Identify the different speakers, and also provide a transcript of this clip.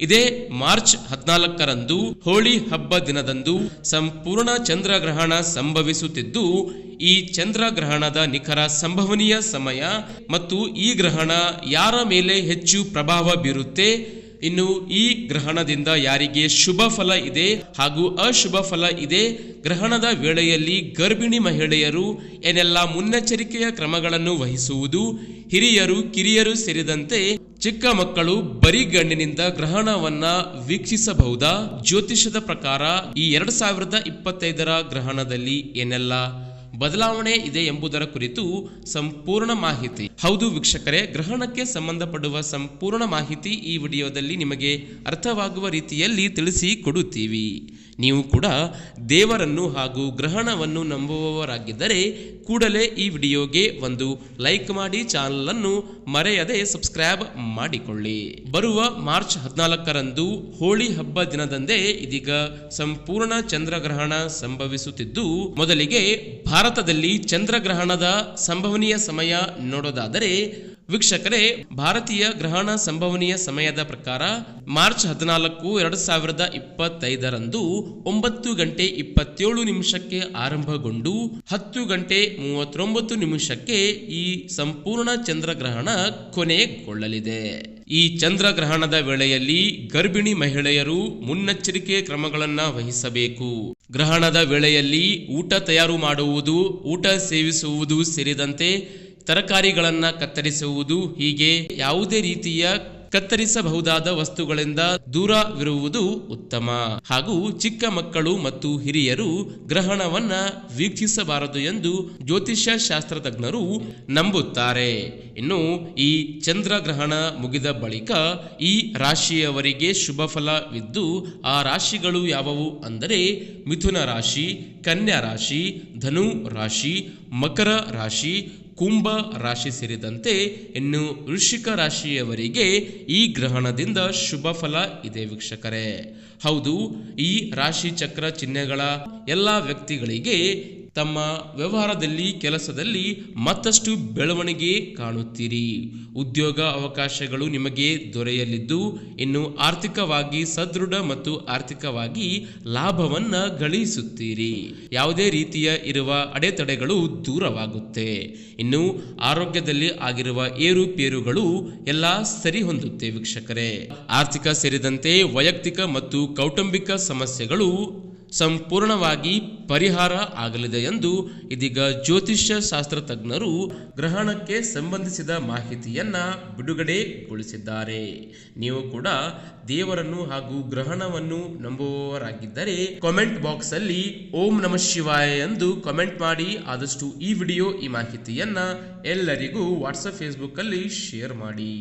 Speaker 1: ಇದೇ ಮಾರ್ಚ್ 14ರಂದು ಹೋಳಿ ಹಬ್ಬ ದಿನದಂದು ಸಂಪೂರ್ಣ ಚಂದ್ರಗ್ರಹಣ ಸಂಭವಿಸುತ್ತಿದ್ದು, ಈ ಚಂದ್ರಗ್ರಹಣದ ನಿಖರ ಸಂಭವನೀಯ ಸಮಯ ಮತ್ತು ಈ ಗ್ರಹಣ ಯಾರ ಮೇಲೆ ಹೆಚ್ಚು ಪ್ರಭಾವ ಬೀರುತ್ತೆ, ಇನ್ನು ಈ ಗ್ರಹಣದಿಂದ ಯಾರಿಗೆ ಶುಭ ಫಲ ಇದೆ ಹಾಗೂ ಅಶುಭ ಫಲ ಇದೆ, ಗ್ರಹಣದ ವೇಳೆಯಲ್ಲಿ ಗರ್ಭಿಣಿ ಮಹಿಳೆಯರು ಏನೆಲ್ಲ ಮುನ್ನೆಚ್ಚರಿಕೆಯ ಕ್ರಮಗಳನ್ನು ವಹಿಸುವುದು, ಹಿರಿಯರು ಕಿರಿಯರು ಸೇರಿದಂತೆ ಚಿಕ್ಕ ಮಕ್ಕಳು ಬರಿಗಣ್ಣಿನಿಂದ ಗ್ರಹಣವನ್ನ ವೀಕ್ಷಿಸಬಹುದಾ, ಜ್ಯೋತಿಷದ ಪ್ರಕಾರ ಈ 2025ರ ಗ್ರಹಣದಲ್ಲಿ ಏನೆಲ್ಲ ಬದಲಾವಣೆ ಇದೆ ಎಂಬುದರ ಕುರಿತು ಸಂಪೂರ್ಣ ಮಾಹಿತಿ. ಹೌದು ವೀಕ್ಷಕರೇ, ಗ್ರಹಣಕ್ಕೆ ಸಂಬಂಧಪಡುವ ಸಂಪೂರ್ಣ ಮಾಹಿತಿ ಈ ವಿಡಿಯೋದಲ್ಲಿ ನಿಮಗೆ ಅರ್ಥವಾಗುವ ರೀತಿಯಲ್ಲಿ ತಿಳಿಸಿ ಕೊಡುತ್ತೀವಿ. ನೀವು ಕೂಡ ದೇವರನ್ನು ಹಾಗೂ ಗ್ರಹಣವನ್ನು ನಂಬುವವರಾಗಿದ್ದರೆ ಕೂಡಲೇ ಈ ವಿಡಿಯೋಗೆ ಒಂದು ಲೈಕ್ ಮಾಡಿ, ಚಾನಲ್ ಅನ್ನು ಮರೆಯದೆ ಸಬ್ಸ್ಕ್ರೈಬ್ ಮಾಡಿಕೊಳ್ಳಿ. ಬರುವ ಮಾರ್ಚ್ 14ರಂದು ಹೋಳಿ ಹಬ್ಬ ದಿನದಂದೇ ಇದೀಗ ಸಂಪೂರ್ಣ ಚಂದ್ರಗ್ರಹಣ ಸಂಭವಿಸುತ್ತಿದ್ದು, ಮೊದಲಿಗೆ ಭಾರತದಲ್ಲಿ ಚಂದ್ರಗ್ರಹಣದ ಸಂಭವನೀಯ ಸಮಯ ನೋಡೋದಾದರೆ ವೀಕ್ಷಕರೇ, ಭಾರತೀಯ ಗ್ರಹಣ ಸಂಭವನೀಯ ಸಮಯದ ಪ್ರಕಾರ ಮಾರ್ಚ್ 14, 2025ರಂದು 9:27 ಆರಂಭಗೊಂಡು 10:39 ಈ ಸಂಪೂರ್ಣ ಚಂದ್ರಗ್ರಹಣ ಕೊನೆಗೊಳ್ಳಲಿದೆ. ಈ ಚಂದ್ರಗ್ರಹಣದ ವೇಳೆಯಲ್ಲಿ ಗರ್ಭಿಣಿ ಮಹಿಳೆಯರು ಮುನ್ನೆಚ್ಚರಿಕೆ ಕ್ರಮಗಳನ್ನು ವಹಿಸಬೇಕು. ಗ್ರಹಣದ ವೇಳೆಯಲ್ಲಿ ಊಟ ತಯಾರು ಮಾಡುವುದು, ಊಟ ಸೇವಿಸುವುದು ಸೇರಿದಂತೆ ತರಕಾರಿಗಳನ್ನು ಕತ್ತರಿಸುವುದು, ಹೀಗೆ ಯಾವುದೇ ರೀತಿಯ ಕತ್ತರಿಸಬಹುದಾದ ವಸ್ತುಗಳಿಂದ ದೂರವಿರುವುದು ಉತ್ತಮ. ಹಾಗೂ ಚಿಕ್ಕ ಮಕ್ಕಳು ಮತ್ತು ಹಿರಿಯರು ಗ್ರಹಣವನ್ನ ವೀಕ್ಷಿಸಬಾರದು ಎಂದು ಜ್ಯೋತಿಷ್ಯ ಶಾಸ್ತ್ರಜ್ಞರು ನಂಬುತ್ತಾರೆ. ಇನ್ನು ಈ ಚಂದ್ರಗ್ರಹಣ ಮುಗಿದ ಬಳಿಕ ಈ ರಾಶಿಯವರಿಗೆ ಶುಭ ಫಲವಿದ್ದು, ಆ ರಾಶಿಗಳು ಯಾವುವು ಅಂದರೆ ಮಿಥುನ ರಾಶಿ, ಕನ್ಯಾ ರಾಶಿ, ಧನು ರಾಶಿ, ಮಕರ ರಾಶಿ, ಕುಂಭ ರಾಶಿ ಸೇರಿದಂತೆ ಇನ್ನು ವೃಶ್ಚಿಕ ರಾಶಿಯವರಿಗೆ ಈ ಗ್ರಹಣದಿಂದ ಶುಭ ಫಲ ಇದೆ ವೀಕ್ಷಕರೇ. ಹೌದು, ಈ ರಾಶಿ ಚಕ್ರ ಚಿಹ್ನೆಗಳ ಎಲ್ಲ ವ್ಯಕ್ತಿಗಳಿಗೆ ತಮ್ಮ ವ್ಯವಹಾರದಲ್ಲಿ, ಕೆಲಸದಲ್ಲಿ ಮತ್ತಷ್ಟು ಬೆಳವಣಿಗೆ ಕಾಣುತ್ತೀರಿ. ಉದ್ಯೋಗ ಅವಕಾಶಗಳು ನಿಮಗೆ ದೊರೆಯಲಿದ್ದು, ಇನ್ನು ಆರ್ಥಿಕವಾಗಿ ಸದೃಢ ಮತ್ತು ಆರ್ಥಿಕವಾಗಿ ಲಾಭವನ್ನ ಗಳಿಸುತ್ತೀರಿ. ಯಾವುದೇ ರೀತಿಯ ಇರುವ ಅಡೆತಡೆಗಳು ದೂರವಾಗುತ್ತೆ. ಇನ್ನು ಆರೋಗ್ಯದಲ್ಲಿ ಆಗಿರುವ ಏರುಪೇರುಗಳು ಎಲ್ಲ ಸರಿ ಹೊಂದುತ್ತೆ ವೀಕ್ಷಕರೇ. ಆರ್ಥಿಕ ಸೇರಿದಂತೆ ವೈಯಕ್ತಿಕ ಮತ್ತು ಕೌಟುಂಬಿಕ ಸಮಸ್ಯೆಗಳು ಸಂಪೂರ್ಣವಾಗಿ ಪರಿಹಾರ ಆಗಲಿದೆ ಎಂದು ಇದೀಗ ಜ್ಯೋತಿಷ್ಯ ಶಾಸ್ತ್ರಜ್ಞರು ಗ್ರಹಣಕ್ಕೆ ಸಂಬಂಧಿಸಿದ ಮಾಹಿತಿಯನ್ನ ಬಿಡುಗಡೆಗೊಳಿಸಿದ್ದಾರೆ. ನೀವು ಕೂಡ ದೇವರನ್ನು ಹಾಗೂ ಗ್ರಹಣವನ್ನು ನಂಬುವವರಾಗಿದ್ದರೆ ಕಾಮೆಂಟ್ ಬಾಕ್ಸ್ ಅಲ್ಲಿ ಓಂ ನಮಃ ಶಿವಾಯ ಎಂದು ಕಾಮೆಂಟ್ ಮಾಡಿ. ಆದಷ್ಟು ಈ ವಿಡಿಯೋ, ಈ ಮಾಹಿತಿಯನ್ನ ಎಲ್ಲರಿಗೂ ವಾಟ್ಸಪ್, ಫೇಸ್ಬುಕ್ ಅಲ್ಲಿ ಶೇರ್ ಮಾಡಿ.